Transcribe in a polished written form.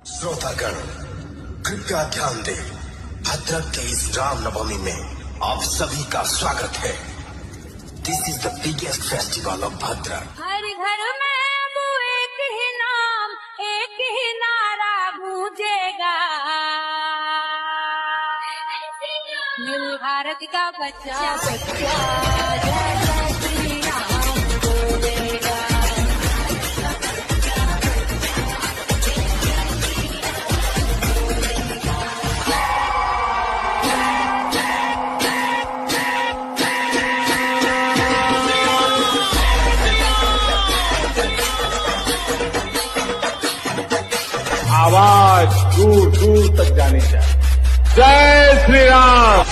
श्रोतागण कृपया ध्यान दें, भद्रक के इस रामनवमी में आप सभी का स्वागत है। This is the biggest festival of Bhadrak. हर घर में वो एक ही नाम, एक ही नारा गूंजेगा, मिल भारत का बच्चा बच्चा जय जय श्री राम बोलेगा। आवाज दूर दूर तक जानी चाहिए। जय श्री राम।